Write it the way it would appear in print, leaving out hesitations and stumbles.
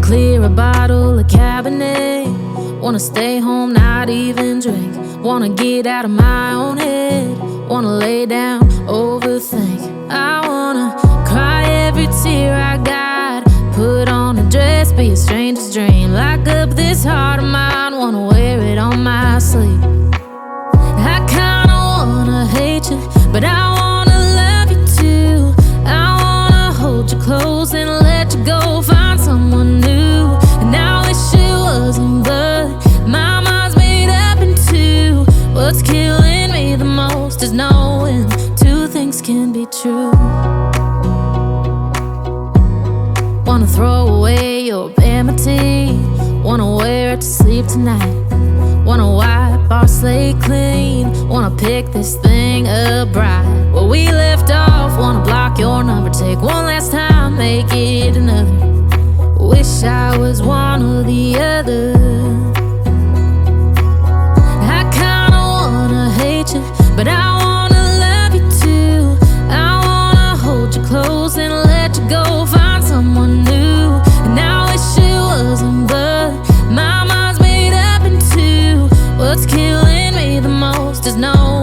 clear a bottle of Cabernet. Wanna stay home, not even drink. Wanna get out of my own head. Wanna lay down, overthink. I wanna cry every tear I got. Put on a dress, be a stranger's dream. Lock up this heart of mine, wanna wear it on my sleeve. I kinda wanna hate you, but I wanna love you too. I wanna hold you close and let you go, find someone new. And I wish it wasn't, but my mind's made up in two. What's killing me the most is knowing two things can be true. Wanna throw away your vanity. Wanna wear it to sleep tonight. Wanna wipe our slate clean. Wanna pick this thing up right where we left off. Wanna block your number, take one last time, make it another. Wish I was one or the other. I kinda wanna hate you, but I wanna love you too. I wanna hold you close and let you go, find someone new. And I wish it wasn't, but my mind's made up in two. What's killing me the most is knowing